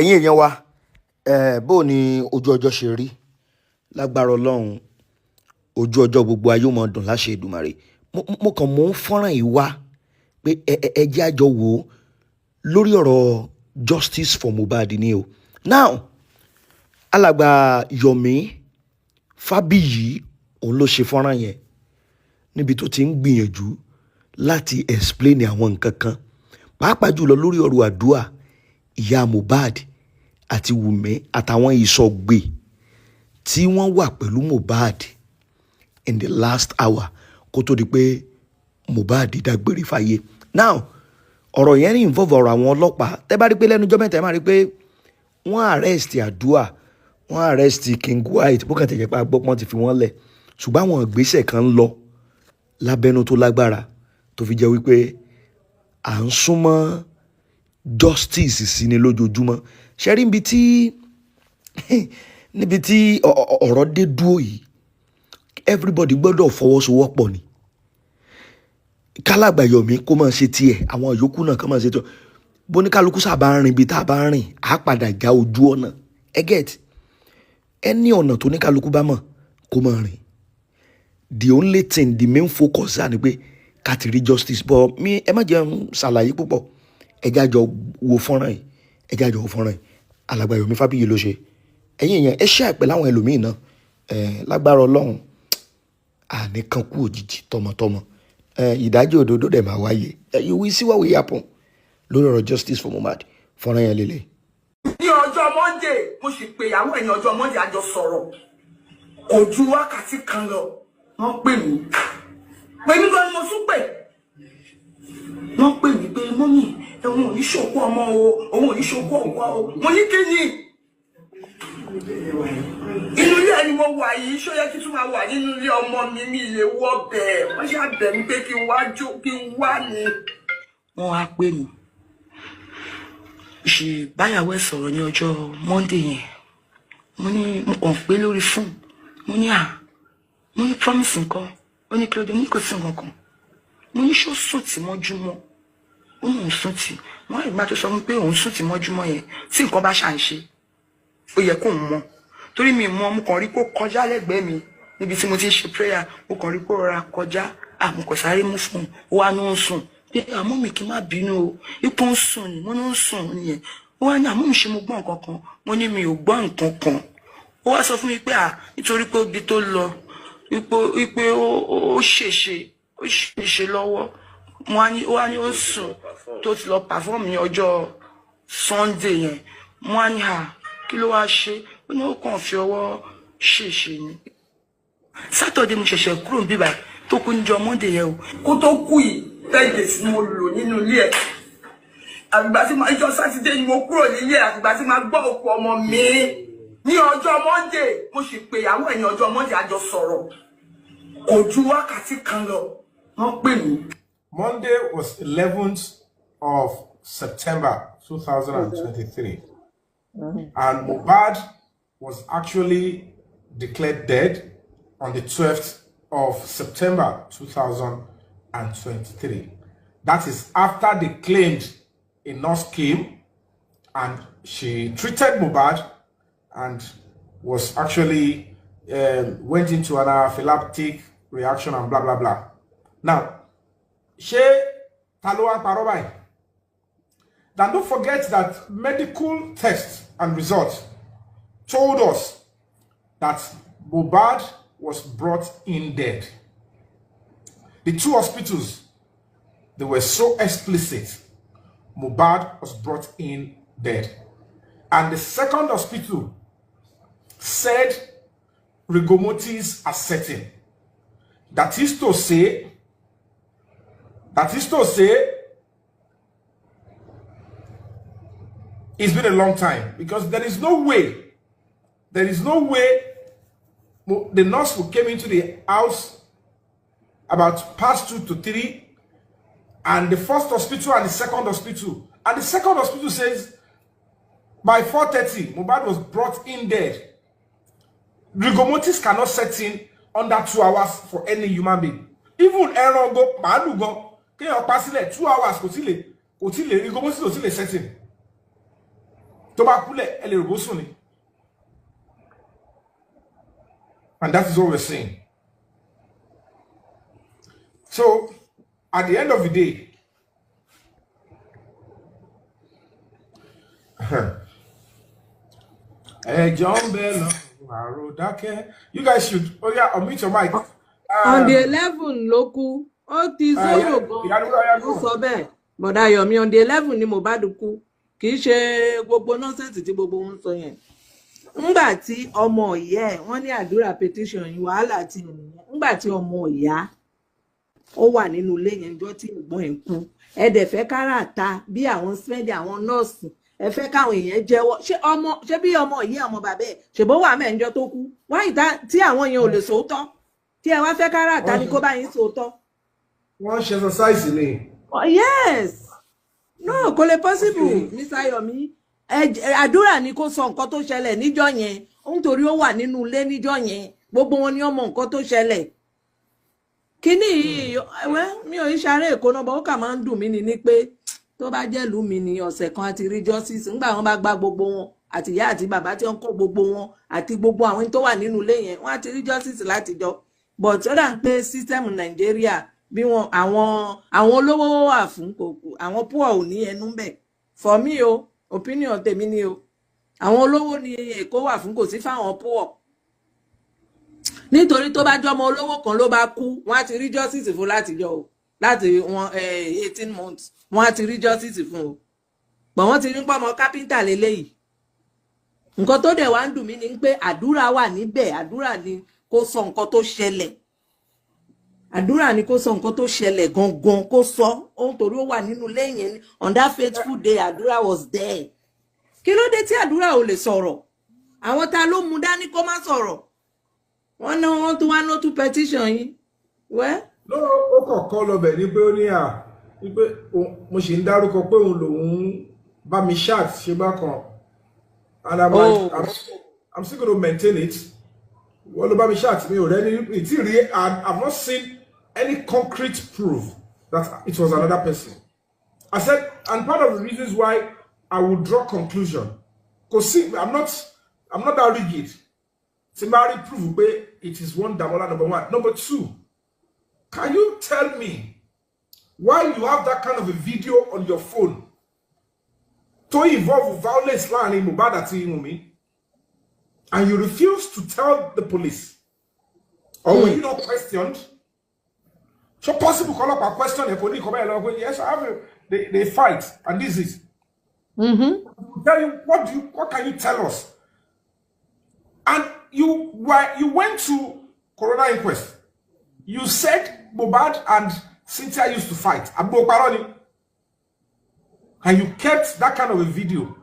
ẹ̀yin èèyàn wa bó ni ojú ọjọ́ ṣe rí lágbára ọlọ́run ojú ọjọ́ gbogbo ayé ó máa dùn láṣẹ Èdùmàrè mo kàn mú fọ́nrán yìí wá pé ẹ jẹ́ àjọ wò ó lórí ọ̀rọ̀ justice for Mohbad ni o. Now alàgbà Yomi Fabiyi òun ló ṣe fọ́nrán yẹn níbi tó ti ń gbìyànjú láti explain àwọn nǹkan kan pàápàá jùlọ lórí ọ̀rọ̀ àdúrà ìyá Mohbad àti Wùmí àtàwọn ìsọ̀gbè tí wọ́n wà pẹ̀lú Mohbad in the last hour kó tó di pé Mohbad dágbére fáyé. Now ọ̀rọ̀ yẹn ní involve ọ̀rọ̀ àwọn ọlọ́pàá tẹ́ bá rí pé lẹ́nu ọjọ́ mẹ́ta ẹ máa rí pé wọ́n arrest àdúrà wọ́n arrest King White bó kàn tẹ̀jẹ̀ pé agbọ́pọ́n ti fi wọ́n lẹ̀ ṣùgbọ́n àwọn ìgbésẹ̀ kan ń lọ lábẹ́nú tó lágbára tó fi jẹ́ wípé à ń súnmọ́ justice sí ni lójoojúmọ́ ṣẹ́rí níbi tí ọ̀rọ̀ dé dúró yìí everybody gbọ́dọ̀ fọwọ́sowọ́pọ̀ ni kálàgbà Yomi kó máa ṣe tiẹ̀ àwọn yòókù náà kó máa ṣe tiẹ̀ bóníkálukú sábà ń rìn ibi tá a bá ń rìn á padà já ojú ọ̀nà get ẹni ọ̀nà tó ní kálukú bá mọ̀ kó máa rìn the only thing the main focus ni pé ká ti rí justice but mi ẹ má jẹ́ ṣàlàyé púpọ̀ ẹ jájọ wo fọ́nrán yìí alàgbà Yomi Fabiyi ló ṣe ẹ̀yin èèyàn ẹ ṣe àìpẹ́ láwọn ẹlòmíì náà lágbára ọlọ́run àní kan kú òjijì tọmọtọmọ ìdájọ́ òdodo dẹ̀ máa wáyé you will see what will happen lórí ọ̀rọ̀ justice for Mohbad fọ́nrán yẹn lélẹ̀. ní ọjọ́ Monday mo sì pé ìyàwó ẹ̀yìn ọjọ́ Monday àjọ sọ̀rọ̀ kò ju wákàtí kan lọ wọ́n pè mí gan ni mo tún pè wọ́n pè mí pé mọ́mì ẹ̀wọ̀n ò ní ṣòkú ọmọ o òun ò ní ṣòkú ọ̀wọ́ o mo ní kí ni inú ilé ẹni mo wà yìí ṣó yẹ kí tún máa wà nínú ilé ọmọ mi lè wọ bẹ́ẹ̀ wọ́n ṣe àbẹ̀ mi pé kí n wá ni. wọ́n wá pè mí ṣe báyàwó ẹ̀ sọ̀rọ̀ ní ọjọ́ Monday yẹn mo kàn pé lórí fóònù mo ní promise nǹkan ó ní kí ló dé ní kò sí nǹkan kan mo ní ṣó sùn tí mọ́júmọ́ ó mọ̀ ń sùn tí wọ́n rí bá tó sọ fún pé òun sùn tí mọ́júmọ́ yẹn tí nǹkan bá ṣàǹṣe ó yẹ kó mọ̀ torí mi mọ̀ mo kàn rí kó kọjá lẹ́gbẹ̀ẹ́ mi níbi tí mo ti ń ṣe prayer mo kàn rí kó rọra kọjá mo kàn sáré mú fún un ó wá ní ó ń sùn pé àmọ́ mi kì í má bínú o ipò ń sùn ni mo ní ń sùn nìyẹn ó wá ní àmọ́ mi ṣe mo gbọ́ nǹkan kan mo ní mi ò gbọ́ nǹkan kan ó wá sọ fún mi pé nítorí pé ibi tó lọ wípé ó ṣèṣe lọ́wọ́ ó wá ní ó sùn tó ti lọ perform ní ọjọ́ Sunday yẹn mo wá ní kí ló wá ṣe ó ní ó kàn fi ọwọ́ ṣèṣe ni Saturday mo ṣẹ̀ṣẹ̀ kúrò níbí báyìí tó kú níjọ́ Monday yẹn o kó tó kú yìí 10 days ni mo lò nínú ilé ẹ̀ àgbà tí ìjọ Saturday ni mo kúrò nílé ẹ̀ àgbà tí máa gbọ́ òkú ọmọ mi ní ọjọ́ Monday mo sì pé ìyàwó ẹ̀yìn ọjọ́ Monday àjọ sọ̀rọ̀ kò ju wákàtí kan lọ wọ́n pè mí. Monday was 11th of September 2023 and Mohbad was actually declared dead on the 12th of September 2023. That is after they claimed a nurse came and she treated Mohbad and was actually went into an anaphylactic reaction and blah blah blah. Now, then don't forget that medical tests and results told us that Mohbad was brought in dead. The two hospitals, they were so explicit. Mohbad was brought in dead. And the second hospital said rigor mortis are setting. That is to say, it's been a long time because there is no way the nurse who came into the house about past 2 to 3 and the first hospital and the second hospital says by 4:30 Mohbad was brought in dead. Rigor mortis cannot set in under 2 hours for any human being. Even ẹran go màálù gan kéèyàn pa sílẹ̀ 2 hours kò tí lè rigor mortis ò tí lè set in. tó bá kúlẹ̀ ẹ lè rò bó sùn ni. And that is what we're saying. So at the end of the day, John Bell, you guys should unmute your mic. On the 11 loku, ó ti sọ̀rọ̀ gan. Ó sọ bẹ́ẹ̀. Bọ̀dá Yomi on the 11 ni Mohbad kú. Kì í ṣe gbogbo nonsense tí gbogbo wọn sọ yẹn. Ńgbà tí ọmọ ìyá ẹ̀ wọ́n ní àdúrà petition yìí wàhálà tí ènìyàn. Ńgbà tí ọmọ ìyá ó wà nínú ilé yẹn jọ́ tí ẹ̀gbọ́n ẹ̀ kú. Ẹ dẹ̀ fẹ́ káràtà bí àwọn spẹ́ndì àwọn nọ́ọ̀sì. Ẹ fẹ́ káwọn èèyàn jẹ́wọ́. Ṣé bí ọmọ ìyá ọmọ bàbá ẹ̀ ṣèbó wà mẹ́ǹjọ́ tó kú. Wáyé tí àwọn yẹn ò lè sòótọ́. Tí ẹ wá fẹ́ káràtà ni kó bá yín sòótọ́. Wọ́n ṣe exercise ni. Oh, yes. No, kò lè possible, Mr. Yomi. Àdúrà ni kó sọ nǹkan tó ṣẹlẹ̀ níjọ́ yẹn. Nítorí ó wà nínú ilé níjọ́ yẹn. Gbogbo wọn ni ó mọ nǹkan tó ṣẹlẹ̀. Kíní mi ò ṣaré Èkó náà, bọ́ ó kà máa ń dùn mí ni pé tó bá jẹ́ ìlú mi ní ọ̀sẹ̀ kan àti rí justice. Nígbà wọn bá gbá gbogbo wọn àti ìyá àti bàbá tí wọ́n kó gbogbo wọn àti gbogbo àwọn tó wà nínú ilé yẹn, wọ́n á ti rí justice látijọ́. But ó dà pé system Nàìjíríà bí wọn àwọn olówó wà fún kòkò àwọn poor ò ní ẹnu bẹ̀. For me o, opinion tèmi ni o. Àwọn olówó ni Èkó wà fún kò sí fáwọn poor. Nítorí tó bá jọmọ olówó kan ló bá kú, wọ́n á ti rí justice fún látijọ́ o. Láti wọn 18 months, wọ́n á ti rí justice fún o. But wọ́n ti rí pọ́mọ kápẹ́ńtà lélẹ́yìí. Nǹkan tó dẹ̀ wá ń dùn mí ni pé àdúrà wà níbẹ̀, àdúrà ni kó sọ nǹkan tó ṣẹlẹ̀. Àdúrà ni kó sọ nǹkan tó ṣẹlẹ̀ gangan kó sọ. Ohun torí ó wà nínú lẹ́yìn on that faithful day àdúrà was there. Kí ló dé tí àdúrà ò lè sọ̀rọ̀? Àwọn ta ló mú dání kó má sọ̀rọ̀? Wọ́n ná wọ́n tún wá no to petition yín. Wẹ́. No, ó kọ̀ọ̀kan lọ bẹ̀ ni pé ó ní pé mo ṣì ń dárúkọ pé òun lòun bá mi chat ṣe bákan. And I'm like, I'm still going to maintain it. Wọ́n ló bá mi chat mi ò rẹ́ I've not seen any concrete proof that it was another person. I said, and part of the reasons why I would draw conclusion, because see, I'm not that rigid. Somebody prove it is one Damola, number one. Number two, can you tell me why you have that kind of a video on your phone to involve violence line in Mohbad àti Wunmi, and you refuse to tell the police? Or were you not questioned? So possible call up a question the police come along. Yes, I have they fight, and this is. Tell you what can you tell us? And you went to coroner inquest. You said Mohbad and Cynthia used to fight. And you kept that kind of a video.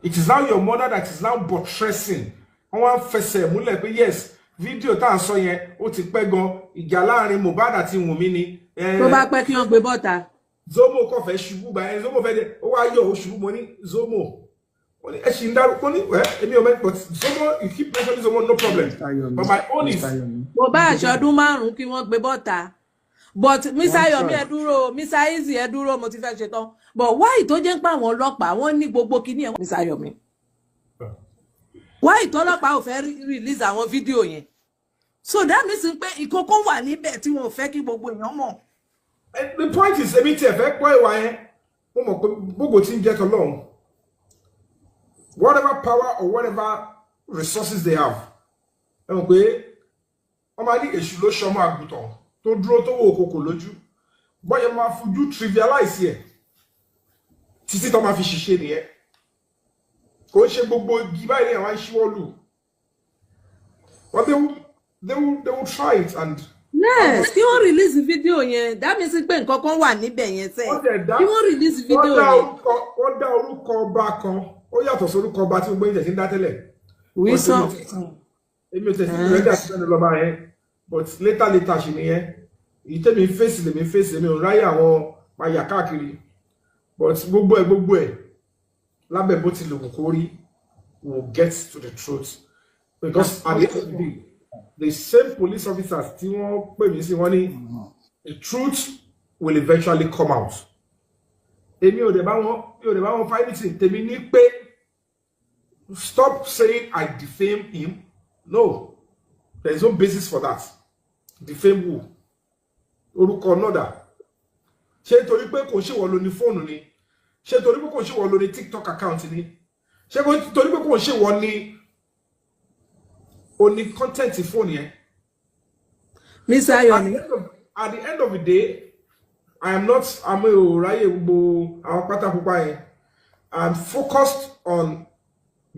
It is now your mother that is now buttressing. Yes, video tá ń sọ yẹn ó ti pẹ́ gan ìjà láàrin Mohbad àti Wunmi ni. Tó bá pẹ́ kí wọ́n gbé bọ́ta. Zomo kò fẹ́ ṣubú bá yẹn Zomo fẹ́ dé ó wá yọ oṣù mo ní Zomo. Ó ní ẹ ṣì ń dárúkọ ní èmi ò mọ̀ but Zomo you keep mentioning Zomo no problem. But my own is. Mo bá aṣọ́dún 5 kí wọ́n gbé bọ́ta. But Mr. Yomi ẹ dúró, Mr. Easy ẹ dúró, mo ti fẹ́ ṣe tán. But why tó jẹ́ pé àwọn ọlọ́pàá wọ́n ní gbogbo kíní ẹ̀ Mr. Yomi? Why ìtọ́lọ́pàá ò fẹ́ release àwọn fídíò yẹn? So that means pé ìkókó wà níbẹ̀ tí wọ́n fẹ́ kí gbogbo èèyàn mọ̀. The point is èmi tí ẹ fẹ́ pọ́ ìwà yẹn mo mọ̀ pé gbogbo tí ń jẹ́ tọ́lọ́run. Whatever power or whatever resources they have. Ẹ mọ̀ pé wọ́n máa ní èṣù ló ṣọmọ àgùntàn tó dúró tó wò òkòkò lójú. Bọ́yẹ̀ máa fojú trivialize ẹ̀ títí tó máa fi ṣiṣẹ́ nìyẹn. Kò ṣe gbogbo igi báyìí ní àwọn ìṣíwọ́lù. But they will try it and. Yes, kí wọ́n release video yẹn. That means pé nǹkan kan wà níbẹ̀ yẹn sẹ́. Kí wọ́n release video yẹn. Wọ́n dá orúkọ ọba kan. Ó yàtọ̀ sí orúkọ ọba tí gbogbo yín tẹ̀sí ń dá tẹ́lẹ̀. Wisdom. Èmi ò tẹ̀sí ìrẹ́dà sí ẹni lọ́ba yẹn. But later ṣì nìyẹn. Èyí tẹ́mi fèsì lèmi fèsì èmi ò ráyè àwọn máa yà káàkiri. But gbogbo ẹ̀ lábẹ́ bó ti lè wù kó rí will get to the truth. Because at the end of the day, the same police officers tí wọ́n pè mí sí wọ́n ní the truth will eventually come out. èmi ò dẹ̀ bá wọn fight anything. Tèmi ní pé stop saying I defame him. No, there is no basis for that. Defame who? Orúkọ another. Ṣé torí pé kò ṣe wọ́n lóní fóònù ni? Ṣé torí pé kò ṣe wọ́n lóní TikTok account ni? Ṣé torí pé kò ṣe wọ́n ní oní content phone yẹn? Mr. Ayomi. At the end of the day, I'm focused on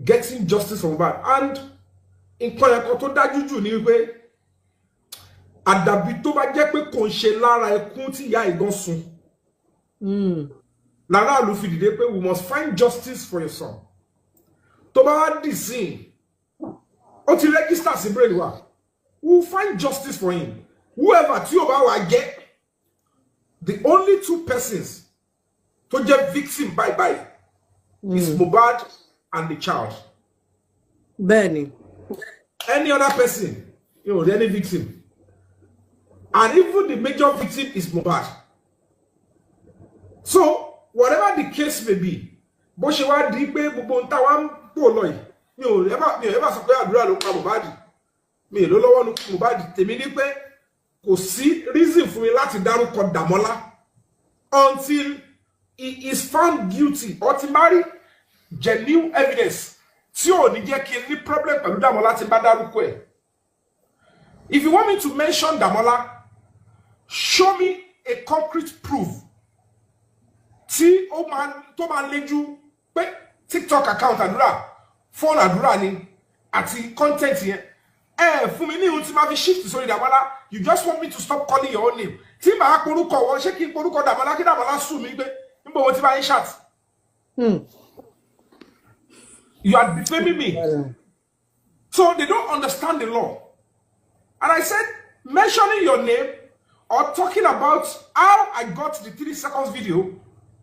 getting justice for Mohbad. And in ẹ̀kọ́ tó dájú jù ní wípé àdàbí tó bá jẹ́ pé kò ń ṣe lára ẹkún tí ìyá ìgan sun. Lára àlù fi dìde pé we must find justice for your son. Tó bá wá dì sí ó ti register sí brain wa. We will find justice for him. Whoever tí ó bá wá jẹ́, the only two persons to jẹ́ victim bye is Mohbad and the child. Benny. Any other person, any victim. And even the major victim is Mohbad. So, whatever the case may be, bó ṣe wá di pé gbogbo nta wá ń pò lọ yìí, mi ò ever sọ pé àdúrà ló pa Mohbad. Mi ló lọ́wọ́ nu Mohbad. Tèmi ní pé kò sí reason fún mi láti dárúkọ Dàmọ́lá until he is found guilty or tí bá rí genuine evidence tí ò ní jẹ́ kí n ní problem pẹ̀lú Dàmọ́lá tí bá dárúkọ ẹ̀. If you want me to mention Dàmọ́lá, show me a concrete proof tí ó máa léjú pé TikTok account àdúrà, phone àdúrà ni àti content yẹn. Fún mi ní ohun tí máa fi shift sórí Dàmọ́lá. You just want me to stop calling your own name. Tí màá porúkọ wọn, ṣé kí n porúkọ Dàmọ́lá kí Dàmọ́lá sùn mí pé níbo wọn ti bá yín chat. You are defaming me. So they don't understand the law. And I said, mentioning your name or talking about how I got the 3 seconds video,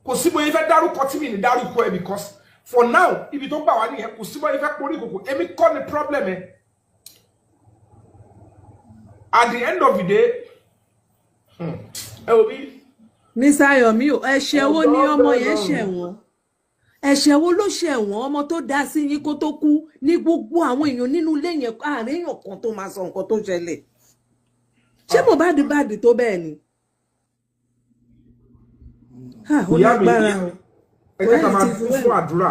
kò sí bó ifẹ́ dárúkọ tí mi ní dárúkọ ẹ because for now, ibi tó gbà wá nìyẹn, kò sí bó ifẹ́ porí kòkò, èmi kọ́ ni problem ẹ. At the end of the day, Mr. Ayomi, ẹ̀ṣẹ̀ wo ni ọmọ yẹn ṣẹ̀ wọ́n? Ẹ̀ṣẹ̀ wo ló ṣẹ̀ wọ́n? Ọmọ tó dá sí yín kó tó kú ní gbogbo àwọn èèyàn nínú ilé yẹn àárín èèyàn kan tó máa sọ nǹkan tó ṣẹlẹ̀. Ṣé Mohbad bad tó bẹ́ẹ̀ ni? Ó lágbára o. Ẹ jẹ́ ká máa kún fún àdúrà.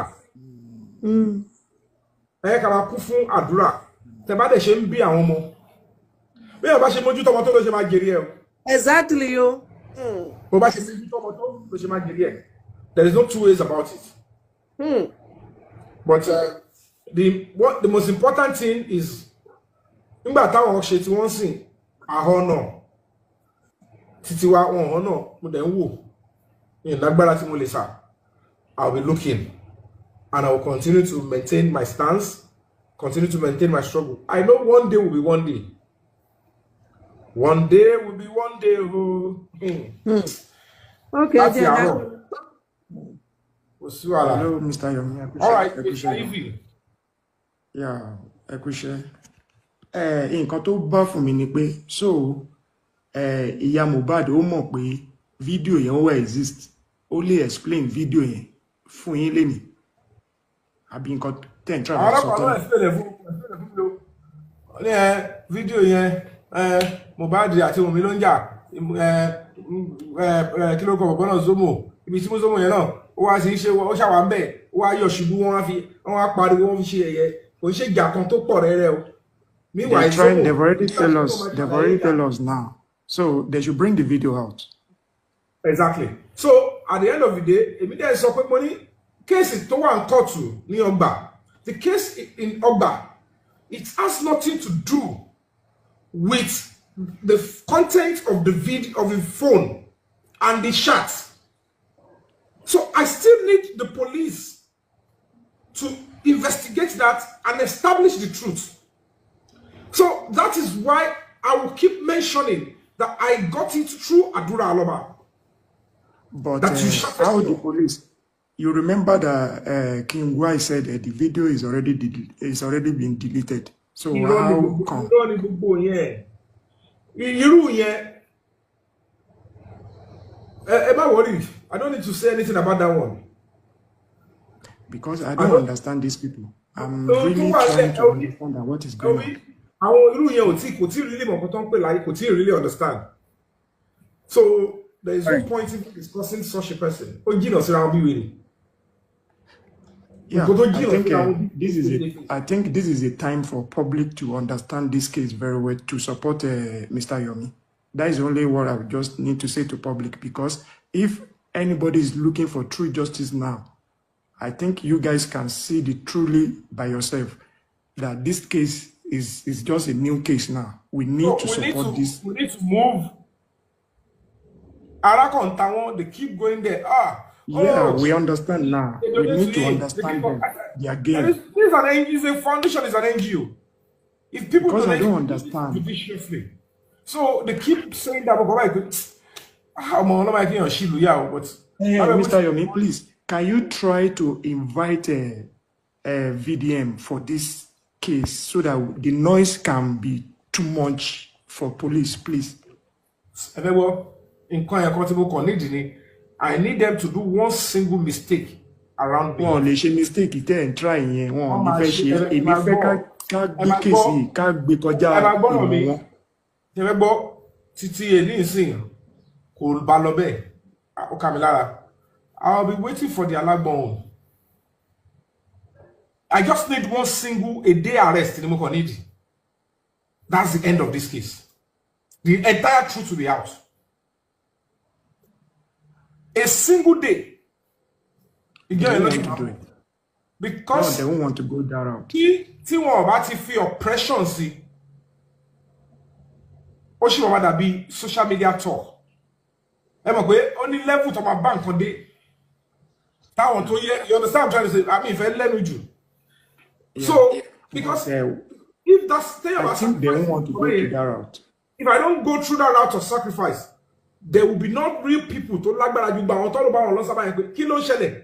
Ẹ jẹ́ ká máa kún fún àdúrà. Tẹ́ bá dẹ̀ ṣe ń bí àwọn ọmọ. Bí ẹ bá ṣe mójútó ọmọ tó ló ṣe máa jèrè ẹ o. Exactly yo. Bó bá ṣe mójútó ọmọ tó ló ṣe máa jèrè ẹ. There is no two ways about it. But the most important thing is nígbà táwọn ṣe tí wọ́n sìn àhọ́nà títí wa wọn ọ̀họ́nà mo dẹ̀ ń wò ní ìlágbára tí mo lè sà. I'll be looking and I will continue to maintain my stance, continue to maintain my struggle. I know one day will be one day. One day will be one day. Okay, that's Hello, Mr. Yomi. All right, how you feel? Yeah, ẹ kú iṣẹ́. Nǹkan tó bá fún mi ni pé so ìyá Mohbad ó mọ̀ pé fídíò yẹn ó exist. Ó lè explain fídíò yẹn fún yín lénìí. Àbí nǹkan tẹ́ ń try to sọ tán. Fídíò yẹn Mohbad àti Wunmi ló ń jà kí ló kọ bọ̀bọ̀ náà Zomo ibi tí mo Zomo yẹn náà ó wá sí ṣe ó ṣàwà ń bẹ̀ ó wá yọ̀ ṣubú wọ́n wá pariwo wọ́n fi ṣe ẹ̀yẹ kò ṣe ìjà kan tó pọ̀ rẹ́rẹ́ o. They've already tell us now, so they should bring the video out. Exactly. So at the end of the day èmi dẹ̀ sọ pé mo ní kéèsì tó wà ń kọ́ọ̀tù ní Ọgbà, the case in Ọgbà, it has nothing to do with the content of the video of the phone and the chat. So I still need the police to investigate that and establish the truth. So that is why I will keep mentioning that I got it through Adura Aloba. But how the police? You remember that King Wai said that the video is already been deleted. So how come? Am I worried? I don't need to say anything about that one. Because I don't understand these people. I'm really trying to understand what is going on. Àwọn irú yẹn kò tí really mọ̀ nǹkan tó ń pè láyé, kò tí really understand. So there is no point in discussing such a person. Ó jìnnà síra wọn bí wèrè. Yeah, I think this is a time for public to understand this case very well, to support Mr. Yomi. That is only what I just need to say to public, because if anybody is looking for true justice now, I think you guys can see the truly by yourself that this case is just a new case now. We need to support this. We need to move. Arakontawan, they keep going there. Yeah, we understand now. We need to understand them. Their game. It's a foundation, it's an NGO. If people because I don't understand. Judiciously. So they keep saying that, but Mr. Yomi, please, can you try to invite a VDM for this case so that the noise can be too much for police, please? I need them to do one single mistake around me. Wọ́n lè ṣe mistake tẹ́ ń try yẹn, wọ́n ní fẹ́ ṣe, èmi fẹ́ ká gbé case yìí, ká gbé kọjá ìmọ̀ wọn. Ẹ gbọ́ títí èlé ìsìn kò bá lọ bẹ́ẹ̀, ó kà mí lára. I'll be waiting for the Alagbon. I just need one single a day arrest in Mokonidi. That's the end of this case. The entire truth will be out. A single day. They don't want to do it. Because no, they won't want to go that route. Tí wọ́n bá ti fi oppression sí, ó ṣì wọ́n máa dàbí social media tour. Ẹ mọ̀ pé ó ní level tó máa bá nǹkan dé. Táwọn tó yẹ, you understand what I'm trying to say? I mean, ìfẹ́ lẹ́nu jù. So, because if that's thing about I think they won't want to go to that route. If I don't go through that route of sacrifice, there will be not real people to lágbára ju gba àwọn tó lọ bá wọn lọ sábà yẹn pé kí ló ń ṣẹlẹ̀?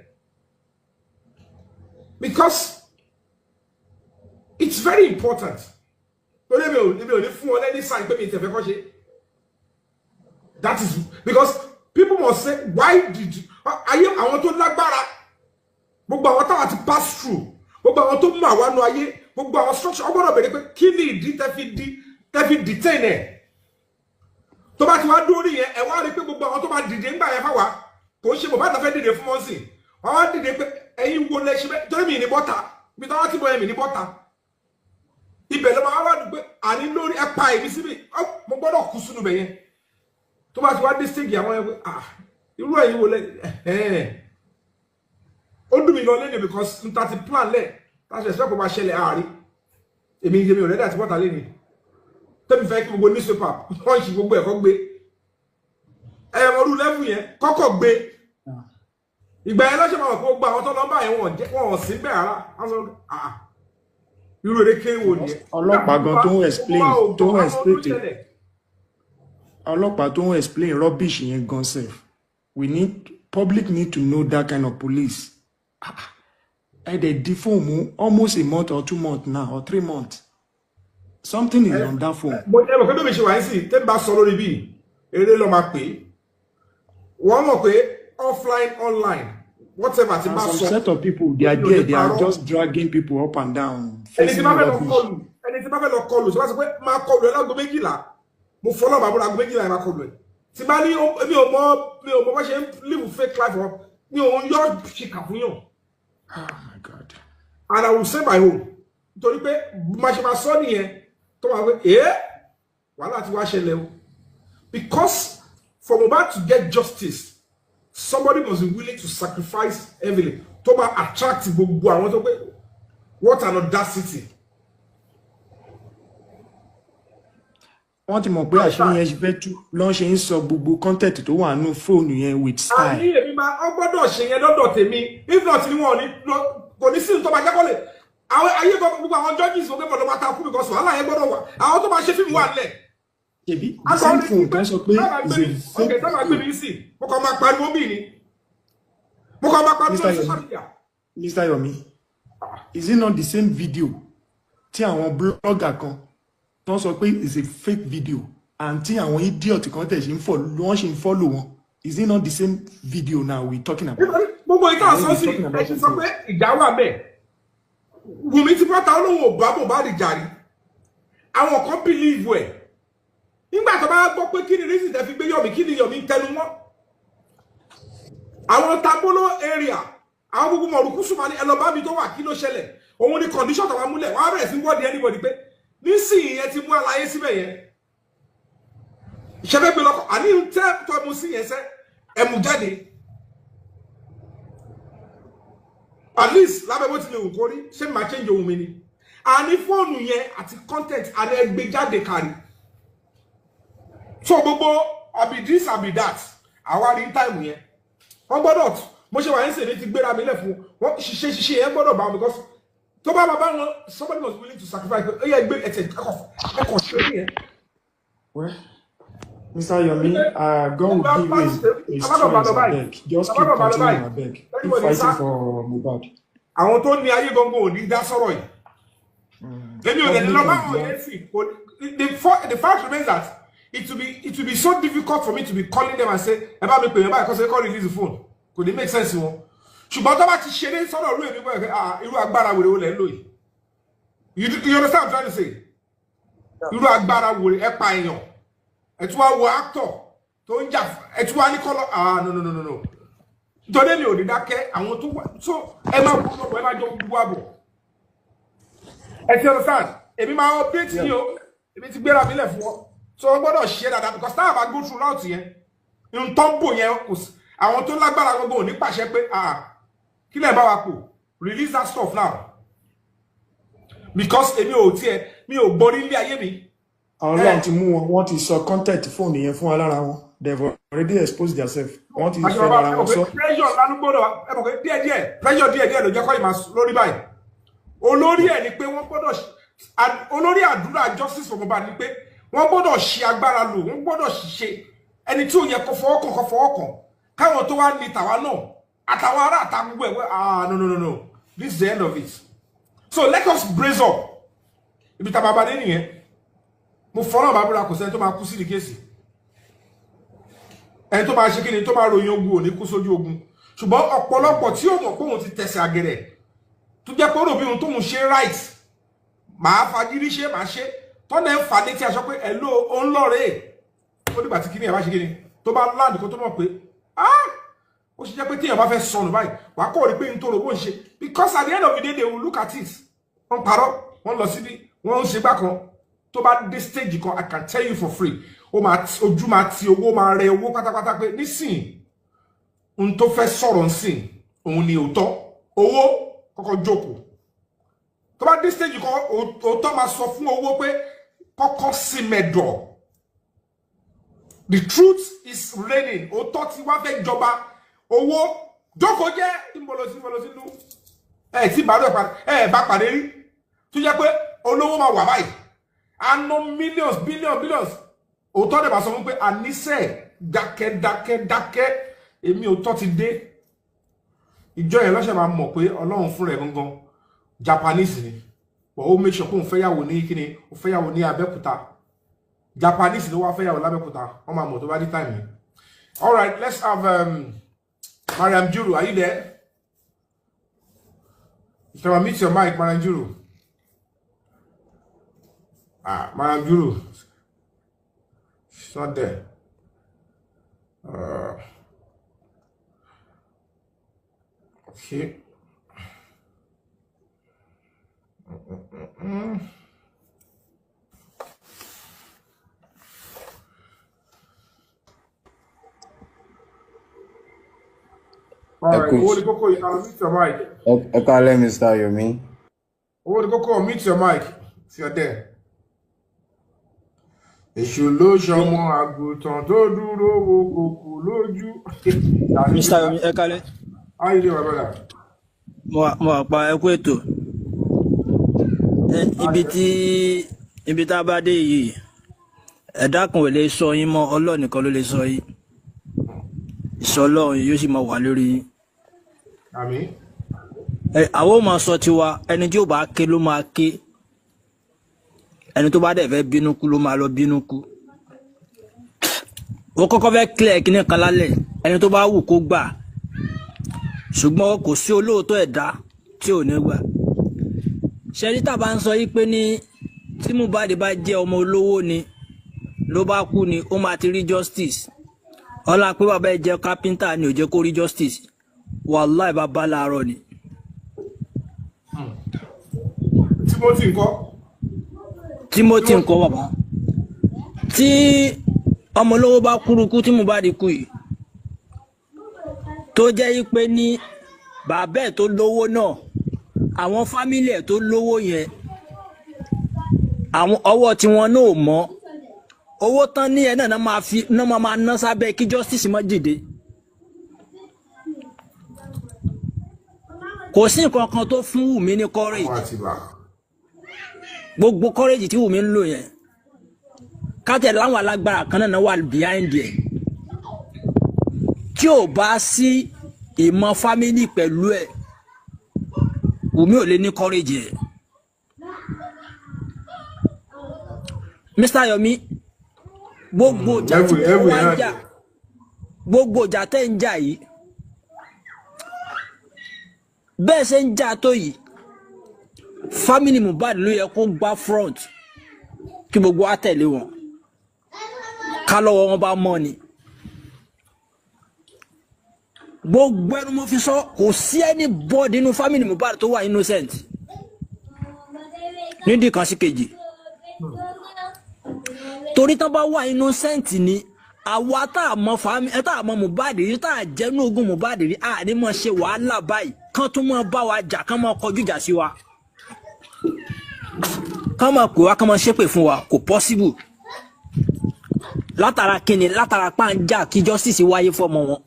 Because it's very important. That is because people must say, why did you? I want to lágbára. Gbogbo àwọn táwa ti pass through. Gbogbo àwọn tó mú àwa nú ayé. Gbogbo àwọn structure ọgbọ́dọ̀ bẹ̀rẹ̀ pé kí ni ìdí tẹ́ fi detain ẹ̀. Tó bá ti wá dúró nìyẹn, ẹ wá rí pé gbogbo àwọn tó bá dìde ńgbà yẹn fáwa kò ń ṣe bàbá àtàfẹ́ dìde fún wọn sí. Wọ́n wá dìde pé ẹ̀yin wo lẹ ṣe bẹ́ẹ̀ torí mi ní bọ́tà bí táwọn ti bọ̀ ẹ̀mí ní bọ́tà. Ibẹ̀ ló máa wá dùn pé àní lórí ẹ pa èmi síbi mo gbọ́dọ̀ kú sínú bẹ̀ yẹn. Tó bá ti wá dé stage àwọn yẹn pé irú ẹ̀yin wo lẹ ó dùn mí lọ lẹ́nu because n ta ti plan lẹ̀ láti expect kó máa ṣẹlẹ̀ àárín. Èmi ò rẹ́dí àti bọ́tà lẹ́nu. Tẹ́mi fẹ́ kí gbogbo newspaper wọ́n ṣì gbogbo ẹ̀kọ́ gbé. Ọdún level yẹn kọ́kọ́ gbé. Ìgbà yẹn lọ́sẹ̀ máa kó gba àwọn tó lọ́mbà yẹn wọ́n sí bẹ́ẹ̀ rárá. Irú èrè kéwò nìyẹn. Ọlọ́pàá gan tó ń explain ọlọ́pàá tó ń explain rubbish yẹn gan sef. Public need to know that kind of police. They deform almost a month or 2 months now or 3 months. Something is on that phone. But ẹ mọ̀ pé bí mi ṣe wà ní sí tẹ́ bá sọ lórí bí eré ló máa pè. Wọ́n mọ̀ pé offline, online, whatever. Some set of people, they are there, they are just dragging people up and down. Ẹni tí bá fẹ́ lọ kọlù, ṣe bá sọ pé máa kọlù ẹ lágbo méjìlá, mo fọlọ́ bàbá lágbo méjìlá ẹ máa kọlù ẹ. Tí bá ní mi ò mọ bá ṣe ń live fake life wọn, mi ò ń yọ ṣìkà fún yàn. Oh my God. And I will say my own. Nítorí pé má ṣe máa sọ nìyẹn, tó máa pé wàhálà ti wá ṣẹlẹ̀ o. Because for Mohbad to get justice, somebody must be willing to sacrifice heavily to attract gbogbo àwọn tó pé what an audacity. Wọ́n ti mọ̀ pé àṣírí yẹn fẹ́ tú lọ́n ṣe ń sọ gbogbo content tó wà nínú fóònù yẹn with style. Àní èmi máa ọgbọ́dọ̀ ṣe yẹn lọ́dọ̀ tèmi if not ni wọn kò ní sí tó máa jẹ́kọ́lẹ̀ àwọn ayé gbogbo àwọn judges ò gbẹ́bọ̀dọ̀ máa takú because wàhálà yẹn gbọ́dọ̀ wà àwọn tó máa ṣe fíìmù wà nílẹ̀. Ṣebí the same phone kan sọ pé is a fake phone. Mo kàn máa pariwo bí ni. Mo kàn máa pariwo social media. Mr. Yomi, is it not the same video tí àwọn blogger kan tó sọ pé is a fake video and tí àwọn idiot kan tẹ̀ ṣe ń follow wọn? is it not the same video now we talking about? Gbogbo ìta sọ sí ẹ ṣe sọ pé ìjà wà bẹ́ẹ̀. Wùmí ti pátá olóhùn òbá Mohbad jàrí. Àwọn kan believe ẹ̀. Nígbà tó bá gbọ́ pé kí ni reason tẹ́ fi gbé Yomi, kí ni Yomi tẹnu mọ́. Àwọn Tambolo area, àwọn gbogbo Mọ̀rùkúsù máa ní ẹ lọ bá mi tó wà kí ló ṣẹlẹ̀. Òun ni condition tó wà múlẹ̀. Wọ́n á bẹ̀rẹ̀ sí wọ́ọ̀dì anybody pé nísìnyí ẹ ti mú àlàyé síbẹ̀ yẹn. Ìṣẹ́fẹ́ gbé lọ́kọ̀, àní tẹ́ tọ́ mu sí yẹn sẹ́, ẹ mú jáde. At least lábẹ́ bó ti lè wù kó rí, ṣé máa change ohun mi ni. Àní fóònù yẹn àti content àní ẹgbẹ́ jáde kárí. So gbogbo àbí this àbí that, àwa rí time yẹn. Wọ́n gbọ́dọ̀ mo ṣe wà ní sèé ti gbéra mi lẹ̀ fún wọn ṣiṣẹ́ yẹn gbọ́dọ̀ bá wọn because tó bá wọn somebody was willing to sacrifice ó yẹ gbé ẹ̀tẹ̀ ẹ̀kọ́ ṣe yẹn. Well, Mr. Yomi, God will give you a strength, abeg. Just keep continuing, abeg. Keep fighting for Mohbad. Àwọn tó ní ayé gbogbo ò ní dá sọ̀rọ̀ yìí. Èmi ò lè lọ bá wọn yẹn sí. The fact remains that it will be so difficult for me to be calling them and say, ẹ bá mi pè é báyìí kọ́ sẹ́ kọ́ release the phone. Kò ní make sense wọn. Ṣùgbọ́n tó bá ti ṣe ní sọ́dọ̀ irú èmi bọ́ irú agbára wèrè wo lẹ̀ ń lò yìí. You understand what I'm trying to say? Irú agbára wèrè ẹ pa èèyàn. Ẹ tún wá wo actor tó ń jà ẹ tún wá ní kọ́lọ́ no. Nítorí mi ò ní dákẹ́ àwọn tó wà so ẹ máa wọ ọ̀pọ̀ ẹ máa jọ gbogbo àbọ̀. Ẹ ti understand? Èmi máa update yín o. Èmi ti gbéra mi lẹ̀ fún ọ. So wọ́n gbọ́dọ̀ ṣe dáadáa because táwọn bá go through route yẹn. Irun tó ń bò yẹn kò sí. Àwọn tó lágbára gbogbo ò ní pàṣẹ pé kí lẹ̀ bá wa pò release that stuff now. Because èmi ò tiẹ̀ mi ò gbọ́ nílé ayé mi. Ọlọ́run ti mú wọn, wọ́n ti sọ content fóònù yẹn fún alára wọn. They've already exposed themselves. Wọ́n ti fẹ́ ara wọn sọ. Pressure lánú gbọ́dọ̀ ẹ mọ̀ pé díẹ̀díẹ̀ pressure díẹ̀díẹ̀ ló jẹ́ kọ́ ìmọ̀ lórí báyìí. Olórí ẹ̀ ni pé wọ́n gbọ́dọ̀ olórí àdúrà justice for Mohbad ni pé wọ́n gbọ́dọ̀ ṣe agbára lò, wọ́n gbọ́dọ̀ ṣiṣẹ́ ẹni tí ò yẹ kó fọwọ́ kàn káwọn tó wá ní tàwa náà àtàwọn ará àtàgbogbo ẹ̀ no. This is the end of it. So let us brace up. Ibi tá bàbá dé nìyẹn. Mo fọ́nà bàbúrà kò sẹ́ni tó máa kú sí ní kéèsì. Ẹni tó máa ṣe kíni tó máa ròyìn ogun ò ní kú sójú ogun. Ṣùgbọ́n ọ̀pọ̀lọpọ̀ tí ó mọ̀ pé òun ti tẹ̀sẹ̀ àgẹ̀rẹ̀ tó jẹ́ pé ó rò bí ohun tóun ṣe right. Màá fagídí ṣe máa ṣe. Tọ́nà ń fa létí aṣọ pé ẹ̀lò òun lọ́ọ̀rẹ́. Ó dìgbà tí kíni ẹ̀ bá ṣe kíni tó bá láàdì kó tó mọ̀ pé ó ṣe jẹ́ pé téèyàn bá fẹ́ sọnù báyìí wàá kọ́ rí pé n tó rò bó ń ṣe because at the end of the day they will look at it. Wọ́n parọ́ wọ́n lọ síbi wọ́n ń ṣe gbá kan tó bá dé stage kan I can tell you for free ojú máa ti owó máa rẹ owó pátápátá pé nísìn n tó fẹ́ sọ̀rọ̀ nsìn òun ni òótọ́ owó kọ́kọ́ jókòó tó bá dé stage kan òótọ́ máa sọ fún owó pé kọ́kọ́ sí mẹ́dọ̀ the truth is reigning òótọ́ tí wá fẹ́ jọba owó jókòó jẹ́ ìmọ̀lọ́sí lú tí bá pàdé rí tó jẹ́ pé olówó máa wà báyìí a ná billions òótọ́ dẹ̀ bá sọ fún pé àníṣe dákẹ́ èmi òótọ́ ti dé ìjọ yẹn lọ́sẹ̀ máa mọ̀ pé ọlọ́run fún rẹ̀ gangan Japanese ni but ó make sure pé òun fẹ́yàwó ní kíni ó fẹ́yàwó ní Abẹ́òkúta Japanese ló wá fẹ́yàwó lábẹ́òkúta wọ́n máa mọ̀ tó bá dé time yẹn. All right, let's have Mariam Juru, are you there? Can I meet your mic, Mariam Juru? Mariam Juru. She's not there. Okay. All right, owó ni kókó, you can meet your mic. Ẹ káalẹ́ Mr. Yomi. Owó ni kókó, meet your mic if you're there. Èṣù ló ṣọmọ àgùntàn tó dúró wo kòkò lójú. Mr. Yomi, ẹ káalẹ́. How you doing, my brother? Mo wà pa ẹ kú ètò. Ibi tá a bá dé yìí, ẹ̀dá kan ò lè sọ yín mọ́, Ọlọ́run nìkan ló lè sọ yín. Ìsọ Ọlọ́run yóò sì máa wà lórí yín. Àmín. Àwọn ò máa sọ tiwa, ẹni tí ó bá ké ló máa ké. Ẹni tó bá dẹ̀ fẹ́ bínú kú ló máa lọ bínú kú. Ó kọ́kọ́ fẹ́ clear kíní kan lálẹ́. ẹni tó bá wù kó gbà ṣùgbọ́n kò sí olóòótọ́ ẹ̀dá tí ò ní gbà. ṣẹ́ríta bá ń sọ yí pé ní tí Mohbad bá jẹ́ ọmọ olówó ni ló bá kú ni ó máa ti rí justice. ọlá pé bàbá ẹ jẹ́ kápẹ́ńtà ni ò jẹ́ kó rí justice. wàláì bàbá láàárọ̀ ni. Timothy ńkọ́? Timothy ńkọ́ bàbá. tí ọmọ olówó bá kúrukú tí Mohbad kú yìí tó jẹ́ yí pé ní bàbá ẹ̀ tó lówó náà àwọn fámílì ẹ̀ tó lówó yẹn àwọn ọwọ́ tí wọn náà mọ́ owó tán ní ẹ̀ náà máa ná sábẹ́ kí justice má dìde. kò sí nǹkan kan tó fún Wùmí ní courage gbogbo courage tí Wùmí ń lò yẹn kájẹ láwọn alágbára kan náà wà behind ẹ̀ tí ò bá sí ìmọ̀ fámílì pẹ̀lú ẹ̀ Wùmí ò lè ní courage ẹ̀. Mr. Yomi gbogbo ìjà tí wọ́n wá ń jà gbogbo ìjà tẹ́ ń jà yìí bẹ́ẹ̀ ṣe ń jà tó yìí fámílì Mohbad ló yẹ kó gbá front kí gbogbo wa tẹ̀lé wọn ká lọ́wọ́ wọn bá mọ́ ni. gbogbo ẹnu mo fi sọ kò sí ẹni bọ́ọ̀dì inú fámìlì Mohbad tó wà innocent nídìí kan sí kejì torí tán bá wà innocent ni àwa tá a mọ Mohbad rí tá a jẹ́nu ogún Mohbad rí a ní mọ̀ ṣe wàhálà báyìí kán tún mọ̀ bá wa jà kán mọ̀ kọjú ìjà sí wa kán mọ̀ pé wa kán mọ̀ ṣépè fún wa kò possible látara kíni látara pàǹjà kí justice wáyé fọmọ wọn.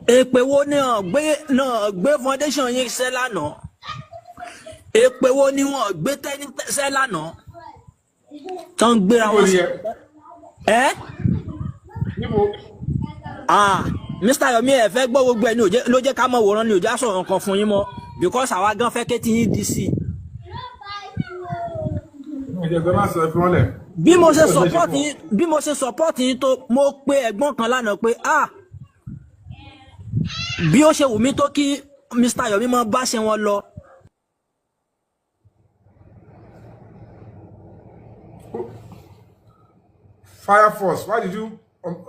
èpè wo ni náà gbé foundation yín ṣẹ́ lánàá èpè wo ni wọ́n gbé tẹ́ni ṣẹ́ lánàá tó ń gbéra wọn sí. Mr. Yomi ẹ fẹ́ gbọ́ gbogbo ẹ̀ ní ló jẹ́ ká mọ̀ wòran ní òjá sọ̀rọ̀ nǹkan fún yín mọ́ because àwa gan fẹ́ kétí yín di sí. bí mo ṣe support yín tó mo pe ẹ̀gbọ́n kan lánàá pé bí ó ṣe wù mí tó kí Mr. Yomi máa bá ṣe wọn lọ. Fire Force, why did you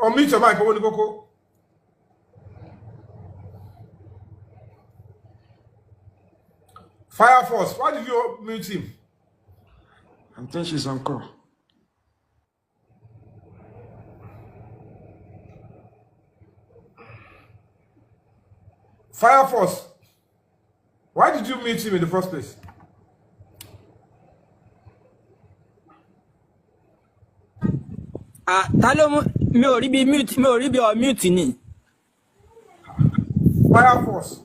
unmute your mic? Owó ní kókó. Fire Force, why did you mute him? I think she's on call. Fire Force, why did you mute him in the first place? Ta ló mi ò rí bí mute ni. Fire Force,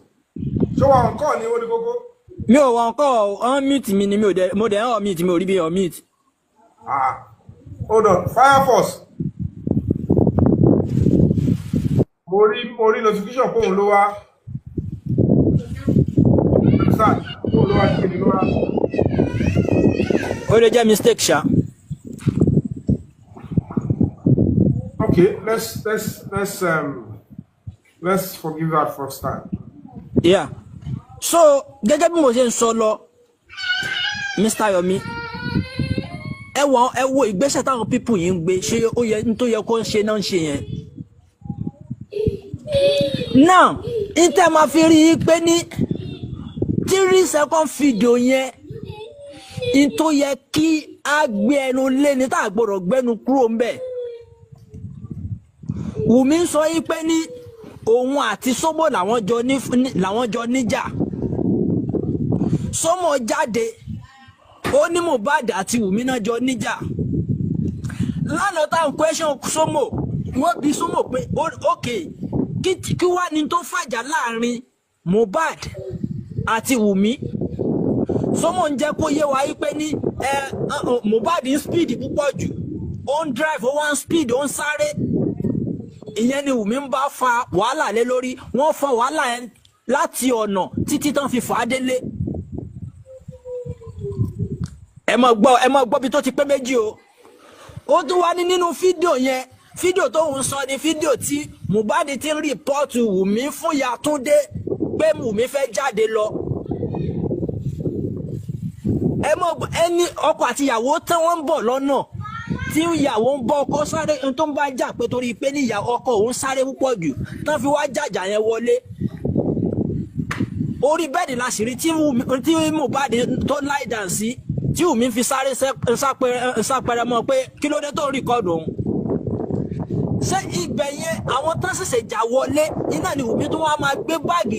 ṣé wà on call ní owó ní kókó? Mi ò wọ́n kọ́ unmute mi ni mo dẹ̀ unmute mi ò rí bí unmute. Hold on, Fire Force. Mo rí notification pé òun ló wá. Ó lè jẹ́ mistake ṣá. Okay, let's forgive that first time. Yeah. So gẹ́gẹ́ bí mo ṣe ń sọ lọ Mr. Yomi ẹ wo ìgbésẹ̀ táwọn people yìí ń gbé ṣé ó yẹ ní tó yẹ kó ń ṣe náà ń ṣe yẹn. Now ìtẹ́ máa fi rí i pé ní 3-second video yẹn in tó yẹ kí a gbé ẹnu lé ní tá a gbọ́dọ̀ gbẹ́nu kúrò ń bẹ̀. Wùmí sọ yí pé ní òun àti Sómò làwọn jọ níjà. Sómò jáde ó ní Mohbad àti Wùmí náà jọ níjà. Lánàá táwọn question Sómò wọ́n bi Sómò pé okay kí wá ní tó fàjà láàrin Mohbad àti Wùmí. Sómò ń jẹ́ kó yé wa yí pé ní Mohbad ń speed púpọ̀ jù ó ń drive ó wá ń speed ó ń sáré. Ìyẹn ni Wùmí ń bá fa wàhálà lé lórí wọ́n fa wàhálà yẹn láti ọ̀nà títí tán fi fà á délé. Ẹ má gbọ́ bí tó ti pé méjì o. Ó tún wá ní nínú fídíò yẹn fídíò tó ń sọ ni fídíò tí Mohbad ti ń rìpọ́ọ̀tù Wùmí fún ìyá Túndé pé Wùmí fẹ́ jáde lọ. ẹ mọ̀ ẹni ọkọ àti ìyàwó tí wọ́n ń bọ̀ lọ́nà tí ìyàwó ń bọ́ ọkọ sáré tó ń bá jà pé torí pé ní ìyàwó ọkọ òun sáré púpọ̀ jù tán fi wá jàjà yẹn wọlé. orí bẹ́ẹ̀dì la sì rí tí Mohbad tó láì dàn sí tí Wùmí fi sáré sápẹrẹ mọ́ pé kí ló dé tó ń rìkọ́dù òun. ṣé ibẹ̀ yẹn àwọn tán ṣẹ̀ṣẹ̀ jà wọlé iná ni Wùmí tó wá máa gbé báàgì